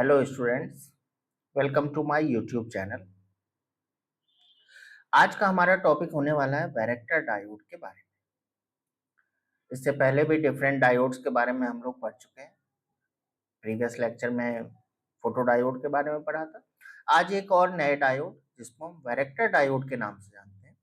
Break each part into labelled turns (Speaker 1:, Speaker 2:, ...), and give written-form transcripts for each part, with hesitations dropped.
Speaker 1: Hello students, welcome to my YouTube channel. आज का हमारा टॉपिक होने वाला है वैरेक्टर डायोड के बारे में। इससे पहले भी डिफरेंट डायोड्स के बारे में हम लोग पढ़ चुके हैं। प्रीवियस लेक्चर में फोटो डायोड के बारे में पढ़ा था। आज एक और नए डायोड जिसको हम वैरेक्टर डायोड के नाम से जानते हैं,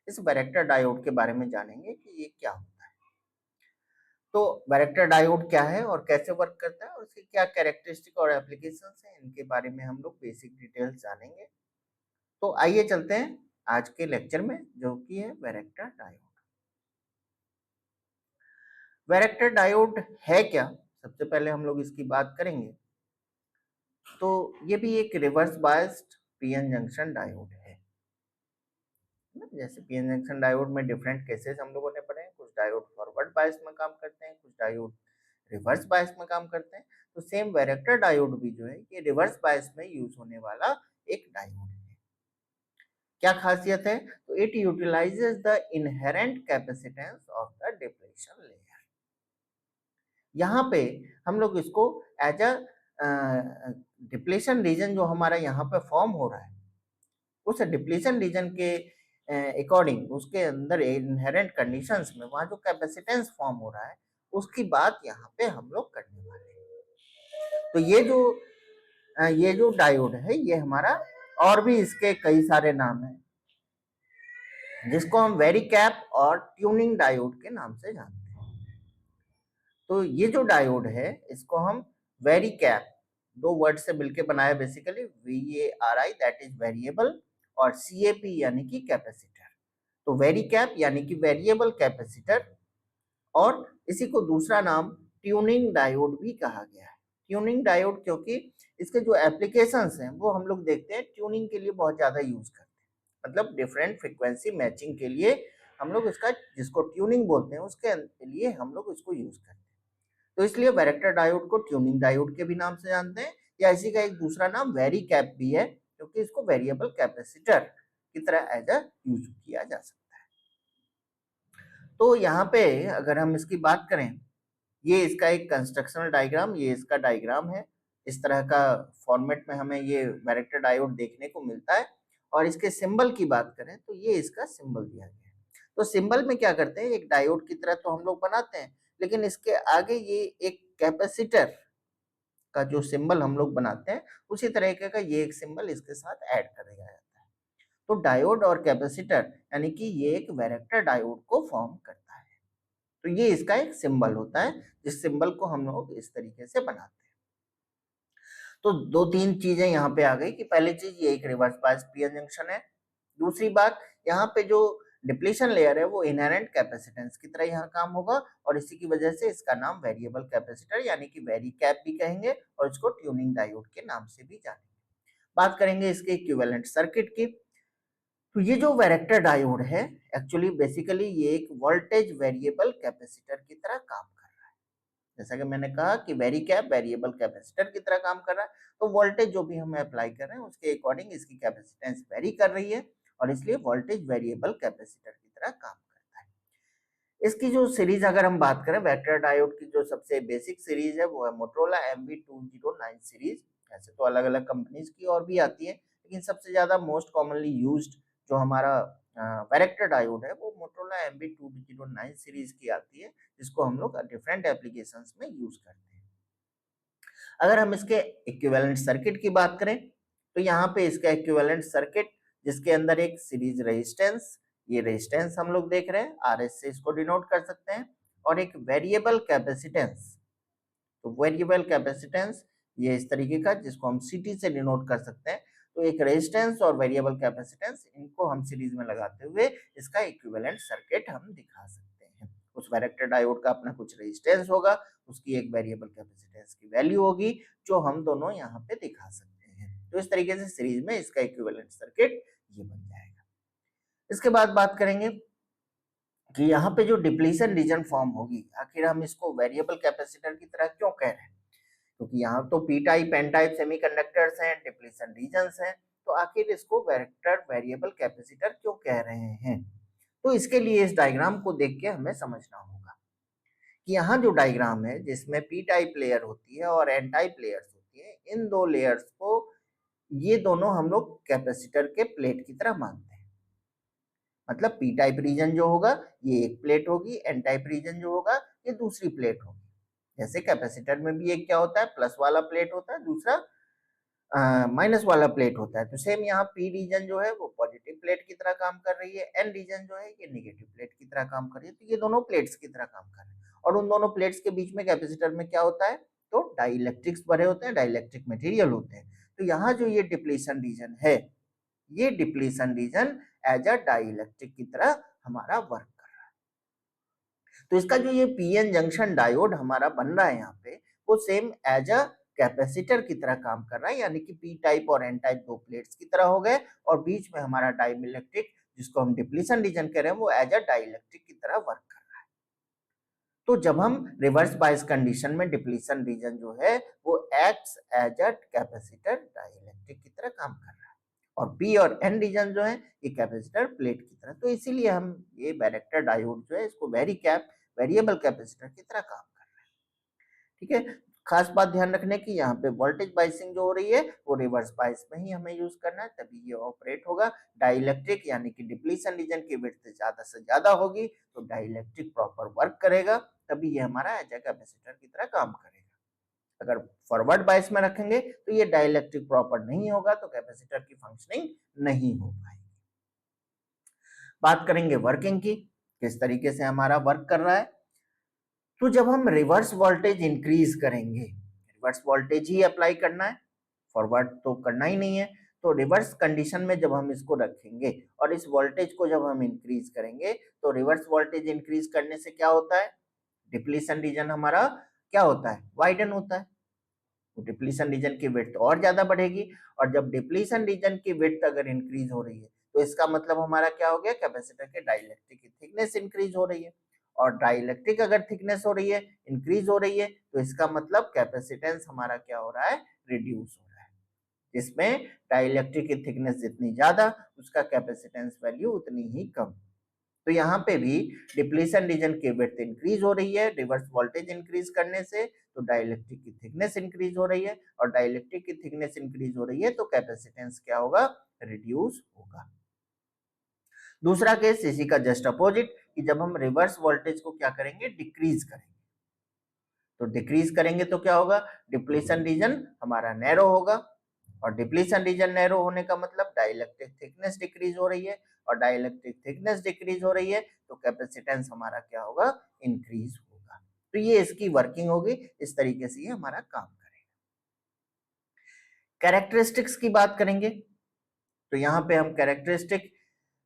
Speaker 1: इस वैरेक्टर डायोड के बारे में जानेंगे कि ये क्या होता है। तो वैरेक्टर डायोड क्या है और कैसे वर्क करता है और इसकी क्या कैरेक्टरिस्टिक और एप्लीकेशंस हैं, इनके बारे में हम लोग बेसिक डिटेल्स जानेंगे। तो आइए चलते हैं आज के लेक्चर में, जो कि है वैरेक्टर डायोड। वैरेक्टर डायोड है क्या, सबसे पहले हम लोग इसकी बात करेंगे। तो ये भी एक reverse biased PN junction diode है। जैसे पीएन जंक्शन डायोड में डिफरेंट केसेस हम लोगों ने पढ़े हैं। कुछ डायोड फॉरवर्ड बायस में काम करते हैं, कुछ डायोड रिवर्स बायस में काम करते हैं। तो सेम वैरेक्टर डायोड भी जो है ये रिवर्स बायस में यूज होने वाला एक डायोड है। क्या खासियत है? तो it utilises the inherent capacitance of the depletion layer. यहाँ पे हम लोग इसको एज अ डिप्लेशन रीजन जो हमारा यहाँ पे फॉर्म हो रहा है, उस डिप्लेशन रीजन के अकॉर्डिंग उसके अंदर इनहेरेंट कंडीशंस में वहाँ जो कैपेसिटेंस फॉर्म हो रहा है उसकी बात यहाँ पे हम लोग करने वाले हैं। तो ये जो डायोड है ये हमारा, और भी इसके कई सारे नाम हैं जिसको हम वेरिकैप और ट्यूनिंग डायोड के नाम से जानते हैं। तो ये जो डायोड है इसको हम वेरिकैप, दो वर्ड से मिलकर बनाया basically, VARI that is variable, और CAP यानी कि कैपेसिटर। तो वेरिकैप यानी कि वेरिएबल कैपेसिटर, और इसी को दूसरा नाम ट्यूनिंग डायोड भी कहा गया है। ट्यूनिंग डायोड क्योंकि इसके जो एप्लीकेशंस हैं वो हम लोग देखते हैं ट्यूनिंग के लिए बहुत ज्यादा यूज करते हैं, मतलब डिफरेंट फ्रीक्वेंसी मैचिंग के लिए हम लोग इसका, जिसको ट्यूनिंग बोलते हैं, उसके लिए हम लोग इसको यूज करते हैं। तो इसलिए वैरेक्टर डायोड को ट्यूनिंग डायोड के भी नाम से जानते हैं, या इसी का एक दूसरा नाम वेरिकैप भी है, क्योंकि इसको वेरिएबल कैपेसिटर की तरह एज अ यूज किया जा सकता है। तो यहाँ पे अगर हम इसकी बात करें, ये इसका एक कंस्ट्रक्शनल डायग्राम, ये इसका डायग्राम है। इस तरह का फॉर्मेट में हमें ये वैरेक्टर डायोड देखने को मिलता है। और इसके सिंबल की बात करें तो ये इसका सिंबल दिया गया है। तो सिंबल में क्या करते हैं, एक डायोड की तरह तो हम लोग बनाते हैं, लेकिन इसके आगे ये एक कैपेसिटर का जो सिंबल हम लोग बनाते हैं, उसी तरीके का ये एक सिंबल इसके साथ ऐड कर दिया जाता है। तो डायोड और कैपेसिटर यानी कि ये एक वैरेक्टर डायोड को फॉर्म करता है। तो ये इसका एक सिंबल होता है, जिस सिंबल को हम लोग इस तरीके से बनाते हैं। तो दो तीन चीजें यहाँ पे आ गई कि पहली चीज ये एक रिवर्स बायस पीएन जंक्शन है। दूसरी बात, यहाँ पे जो डिप्लीशन लेयर है वो इनहेरेंट कैपेसिटेंस की तरह यहाँ काम होगा, और इसी की वजह से इसका नाम वेरिएबल कैपेसिटर यानी कि वेरिकैप भी कहेंगे, और इसको ट्यूनिंग डायोड के नाम से भी जानेंगे। बात करेंगे इसके इक्विवेलेंट सर्किट की। तो ये जो वैरेक्टर डायोड है, एक्चुअली बेसिकली ये एक वोल्टेज वेरिएबल कैपेसिटर की तरह काम कर रहा है। जैसा कि मैंने कहा कि वेरिकैप वेरिएबल कैपेसिटर की तरह काम कर रहा है, तो वोल्टेज जो भी हम अप्लाई कर रहे हैं उसके अकॉर्डिंग इसकी कैपेसिटेंस वेरी कर रही है, और इसलिए वोल्टेज वेरिएबल कैपेसिटर की तरह काम करता है। इसकी जो सीरीज अगर हम बात करें, वैरेक्टर डायोड की जो सबसे बेसिक सीरीज है वो है मोटोरोला MV209 सीरीज। ऐसे तो अलग अलग कंपनीज की और भी आती है, लेकिन सबसे ज्यादा मोस्ट कॉमनली यूज्ड जो हमारा वैरेक्टर डायोड है वो मोटोरोला MV209 सीरीज की आती है, जिसको हम लोग डिफरेंट एप्लीकेशंस में यूज करते हैं। अगर हम इसके इक्विवेलेंट सर्किट की बात करें, तो यहाँ पे इसका इक्विवेलेंट सर्किट जिसके अंदर एक सीरीज रेजिस्टेंस, ये रेजिस्टेंस हम लोग देख रहे हैं, RS से इसको डिनोट कर सकते हैं, और एक वेरिएबल कैपेसिटेंस। तो वेरिएबल कैपेसिटेंस ये इस तरीके का, जिसको हम CT से डिनोट कर सकते हैं। तो एक रेजिस्टेंस और वेरिएबल कैपेसिटेंस, इनको हम सीरीज में लगाते हुए इसका इक्विवेलेंट सर्किट हम दिखा सकते हैं। उस वैरेक्टर डायोड का अपना कुछ रेजिस्टेंस होगा, उसकी एक वेरिएबल कैपेसिटेंस की वैल्यू होगी, जो हम दोनों यहाँ पे दिखा सकते हैं। तो इस तरीके से सीरीज में इसका इक्विवेलेंट सर्किट ये बन जाएगा। इसके बाद बात करेंगे कि यहाँ पे जो डिप्लीशन रीजन फॉर्म होगी, आखिर हम इसको वेरिएबल कैपेसिटर की तरह क्यों कह रहे हैं? क्योंकि यहाँ तो P type N type semiconductors हैं, डिप्लीशन रीजन्स हैं, तो आखिर इसको वेक्टर वेरिएबल कैपेसिटर क्यों कह रहे हैं? तो इसके लिए इस डायग्राम को देख के हमें समझना होगा कि यहाँ जो डायग्राम है जिसमें पी टाइप लेयर होती है और एन टाइप लेयर्स होती लिए इन दो लेयर्स को, ये दोनों हम लोग कैपेसिटर के प्लेट की तरह मानते हैं। मतलब पी टाइप रीजन जो होगा ये एक प्लेट होगी, एन टाइप रीजन जो होगा ये दूसरी प्लेट होगी। जैसे कैपेसिटर में भी एक क्या होता है, प्लस वाला प्लेट होता है, दूसरा माइनस वाला प्लेट होता है। तो सेम यहाँ पी रीजन जो है वो पॉजिटिव प्लेट की तरह काम कर रही है, एन रीजन जो है ये नेगेटिव प्लेट की तरह काम कर रही है। तो ये दोनों प्लेट्स की तरह काम कर रहे हैं, और उन दोनों प्लेट्स के बीच में कैपेसिटर में क्या होता है, तो डाइलेक्ट्रिक्स भरे होते हैं, डाइलेक्ट्रिक मटेरियल होते हैं। तो यहाँ जो ये डिप्लीशन रीजन है, ये depletion region as a dielectric की तरह हमारा वर्क कर रहा है। तो इसका जो ये पीएन जंक्शन डायोड हमारा बन रहा है यहाँ पे, वो सेम एज अ कैपेसिटर की तरह काम कर रहा है, यानी कि पी टाइप और एन टाइप दो प्लेट्स की तरह हो गए, और बीच में हमारा डाइइलेक्ट्रिक जिसको हम डिप्लीशन रीजन कह रहे हैं वो एज अ डाइइलेक्ट्रिक की तरह वर्क कर रहा है। तो जब हम रिवर्स बायस कंडीशन में डिप्लीशन रीजन जो है वो acts as a capacitor dielectric की तरह काम कर रहा है, और पी और एन रीजन जो है ये कैपेसिटर प्लेट की तरह। तो इसीलिए हम ये बैरेक्टर डायोड जो है इसको वेरिएबल कैपेसिटर की तरह काम कर रहे हैं। ठीक है, खास बात ध्यान रखने की, यहाँ पे वोल्टेज बाइसिंग जो हो रही है वो रिवर्स बाइस में ही हमें यूज करना है, तभी ये ऑपरेट होगा। डाइइलेक्ट्रिक यानी कि डिप्लीशन रीजन की विड्थ ज्यादा से ज्यादा होगी तो डाइइलेक्ट्रिक प्रॉपर वर्क करेगा, तभी ये हमारा एज अ कैपेसिटर की तरह काम करेगा। अगर फॉरवर्ड बाइस में रखेंगे तो ये डाइइलेक्ट्रिक प्रॉपर नहीं होगा, तो कैपेसिटर की फंक्शनिंग नहीं हो पाएगी। बात करेंगे वर्किंग की, किस तरीके से हमारा वर्क कर रहा है। तो जब हम रिवर्स वोल्टेज इंक्रीज करेंगे, रिवर्स वोल्टेज ही अप्लाई करना है, फॉरवर्ड तो करना ही नहीं है, तो रिवर्स कंडीशन में जब हम इसको रखेंगे और इस वोल्टेज को जब हम इंक्रीज करेंगे, तो रिवर्स वोल्टेज इंक्रीज करने से क्या होता है, डिप्लीशन रीजन हमारा क्या होता है, वाइडन होता है। तो डिप्लीशन रीजन की विड्थ और ज्यादा बढ़ेगी, और जब डिप्लीशन रीजन की विड्थ अगर इंक्रीज हो रही है तो इसका मतलब हमारा क्या हो गया, कैपेसिटर के डाइइलेक्ट्रिक की थिकनेस इंक्रीज हो रही है, और डाइइलेक्ट्रिक अगर थिकनेस हो रही है, इंक्रीज हो रही है, तो इसका मतलब कैपेसिटेंस हमारा क्या हो रहा है, रिड्यूस हो रहा है। जिसमें डाइइलेक्ट्रिक की थिकनेस जितनी ज्यादा उसका कैपेसिटेंस वैल्यू उतनी ही कम। तो यहाँ पे भी डिप्लीशन रीजन की विड्थ इंक्रीज हो रही है रिवर्स वोल्टेज इंक्रीज करने से, तो डाइइलेक्ट्रिक की थिकनेस इंक्रीज हो रही है, और डाइइलेक्ट्रिक की थिकनेस इंक्रीज हो रही है तो कैपेसिटेंस क्या होगा, रिड्यूस होगा। दूसरा केस इसी का जस्ट अपोजिट, कि जब हम रिवर्स वोल्टेज को क्या करेंगे, डिक्रीज करेंगे। तो डिक्रीज करेंगे तो क्या होगा, डिप्लीशन रीजन हमारा नैरो होगा, और डिप्लीशन रीजन नैरो होने का मतलब डाइइलेक्ट्रिक थिकनेस डिक्रीज हो रही है, और डाइइलेक्ट्रिक थिकनेस डिक्रीज हो रही है तो कैपेसिटेंस हमारा क्या होगा, इंक्रीज होगा। तो ये इसकी वर्किंग होगी, इस तरीके से ये हमारा काम करेगा। कैरेक्टरिस्टिक्स की बात करेंगे, तो यहाँ पे हम कैरेक्टरिस्टिक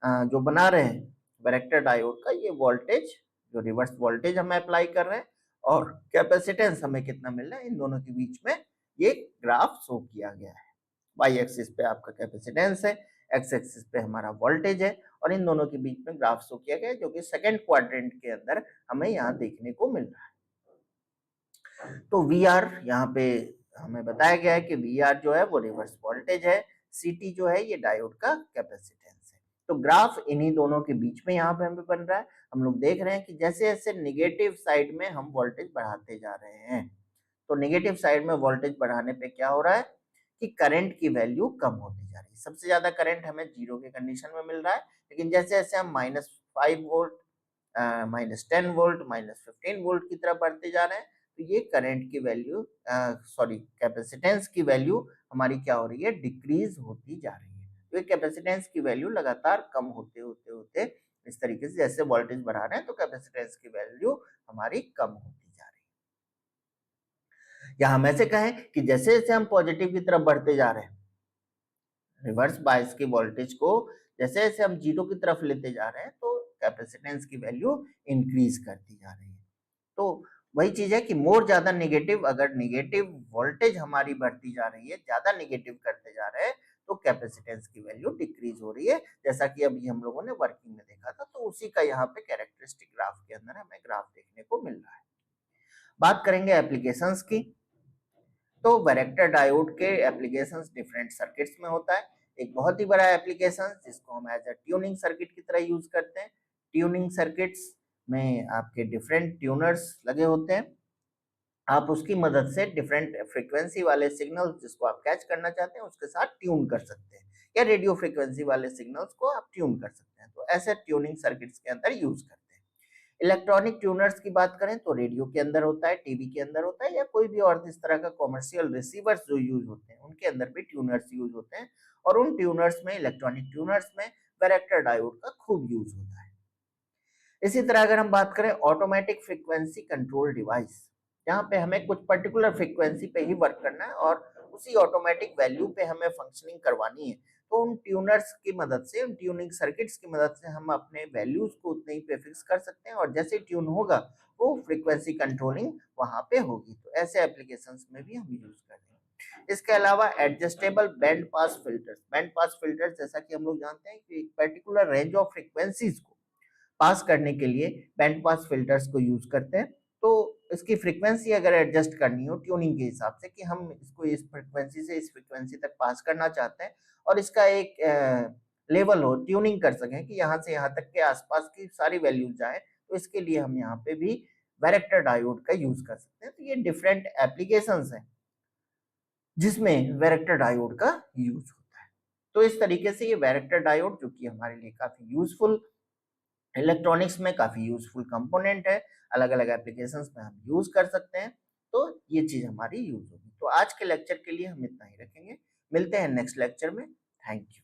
Speaker 1: जो बना रहे हैं वैरेक्टर डायोड का, ये वोल्टेज जो रिवर्स वोल्टेज हम अप्लाई कर रहे हैं और कैपेसिटेंस हमें कितना मिल रहा है, इन दोनों के बीच में ये ग्राफ शो किया गया है। वाई एक्सिस पे आपका कैपेसिटेंस है, एक्स एक्सिस पे हमारा वोल्टेज है, और इन दोनों के बीच में ग्राफ शो किया गया है, जो कि सेकंड क्वाड्रेंट के अंदर हमें यहाँ देखने को मिल रहा है। तो वी आर यहाँ पे हमें बताया गया है कि वी आर जो है वो रिवर्स वोल्टेज है, सी टी जो है ये डायोड का कैपेसिटेंस है। तो ग्राफ इन्हीं दोनों के बीच में यहाँ पे हमें बन रहा है। हम लोग देख रहे हैं कि जैसे जैसे निगेटिव साइड में हम वोल्टेज बढ़ाते जा रहे हैं, तो निगेटिव साइड में वोल्टेज बढ़ाने पे क्या हो रहा है कि करंट की वैल्यू कम होती जा रही है। सबसे ज्यादा करंट हमें जीरो के कंडीशन में मिल रहा है, लेकिन जैसे जैसे हम -5 वोल्ट, -10 वोल्ट, -15 वोल्ट की तरफ बढ़ते जा रहे हैं, तो ये करंट की वैल्यू सॉरी कैपेसिटेंस की वैल्यू हमारी क्या हो रही है, डिक्रीज होती जा रही है। तो ये कैपेसिटेंस की वैल्यू लगातार कम होते होते होते इस तरीके से जैसे वोल्टेज बढ़ा रहे हैं तो कैपेसिटेंस की वैल्यू हमारी कम होती जा रही है। या हम ऐसे कहें कि जैसे जैसे हम पॉजिटिव की तरफ बढ़ते जा रहे हैं, रिवर्स बायस की वोल्टेज को जैसे जैसे हम जीरो की तरफ लेते जा रहे हैं, तो कैपेसिटेंस की वैल्यू इंक्रीज करती जा रही है। तो वही चीज है कि मोर ज्यादा निगेटिव, अगर निगेटिव वोल्टेज हमारी बढ़ती जा रही है, ज्यादा निगेटिव करते जा रहे हैं, तो कैपेसिटेंस की वैल्यू डिक्रीज हो रही है, जैसा कि अभी हम लोगों ने वर्किंग में देखा था। तो उसी का यहाँ पे कैरेक्टरिस्टिक ग्राफ के अंदर हमें ग्राफ देखने को मिल रहा है। बात करेंगे एप्लीकेशंस की, तो वैरेक्टर डायोड के एप्लीकेशंस डिफरेंट सर्किट्स में होता है। एक बहुत ही बड़ा एप्लीकेशन जिसको हम एज अ ट्यूनिंग सर्किट की तरह यूज करते हैं। ट्यूनिंग सर्किट्स में आपके डिफरेंट ट्यूनर्स लगे होते हैं, आप उसकी मदद से डिफरेंट फ्रीक्वेंसी वाले सिग्नल्स जिसको आप कैच करना चाहते हैं उसके साथ ट्यून कर सकते हैं, या रेडियो फ्रीक्वेंसी वाले सिग्नल्स को आप ट्यून कर सकते हैं। तो ऐसे ट्यूनिंग सर्किट्स के अंदर यूज करते हैं। इलेक्ट्रॉनिक ट्यूनर्स की बात करें तो रेडियो के अंदर होता है, टीवी के अंदर होता है, या कोई भी और इस तरह का कॉमर्शियल रिसीवर्स जो यूज होते हैं उनके अंदर भी ट्यूनर्स यूज होते हैं। और उन ट्यूनर्स में, इलेक्ट्रॉनिक ट्यूनर्स में वैरेक्टर डायोड का खूब यूज होता है। इसी तरह अगर हम बात करें ऑटोमेटिक फ्रीक्वेंसी कंट्रोल डिवाइस, जहाँ पे हमें कुछ पर्टिकुलर फ्रीक्वेंसी पे ही वर्क करना है और उसी ऑटोमेटिक वैल्यू पे हमें फंक्शनिंग करवानी है, तो उन ट्यूनर्स की मदद से, उन ट्यूनिंग सर्किट्स की मदद से हम अपने वैल्यूज को उतने ही पे फिक्स कर सकते हैं और जैसे ट्यून होगा वो फ्रीक्वेंसी कंट्रोलिंग वहां पे होगी। तो ऐसे एप्लीकेशंस में भी हम यूज करते हैं। इसके अलावा adjustable band pass filters, band pass filters जैसा कि हम लोग जानते हैं कि एक पर्टिकुलर रेंज ऑफ फ्रीक्वेंसीज को पास करने के लिए बैंड पास फिल्टर्स को यूज करते हैं। तो इसकी फ्रीक्वेंसी अगर एडजस्ट करनी हो ट्यूनिंग के हिसाब से कि हम इसको इस फ्रीक्वेंसी से इस फ्रीक्वेंसी तक पास करना चाहते हैं और इसका एक लेवल हो, ट्यूनिंग कर सकें कि यहाँ से यहाँ तक के आसपास की सारी वैल्यूज जाए, तो इसके लिए हम यहाँ पे भी वैरेक्टर डायोड का यूज कर सकते हैं। तो ये डिफरेंट एप्लीकेशंस हैं जिसमें वैरेक्टर डायोड का यूज होता है। तो इस तरीके से ये वैरेक्टर डायोड जो कि हमारे लिए काफी यूजफुल, इलेक्ट्रॉनिक्स में काफ़ी यूज़फुल कंपोनेंट है, अलग-अलग एप्लीकेशंस में हम यूज़ कर सकते हैं, तो ये चीज़ हमारी यूज़ होगी। तो आज के लेक्चर के लिए हम इतना ही रखेंगे, मिलते हैं नेक्स्ट लेक्चर में, थैंक यू।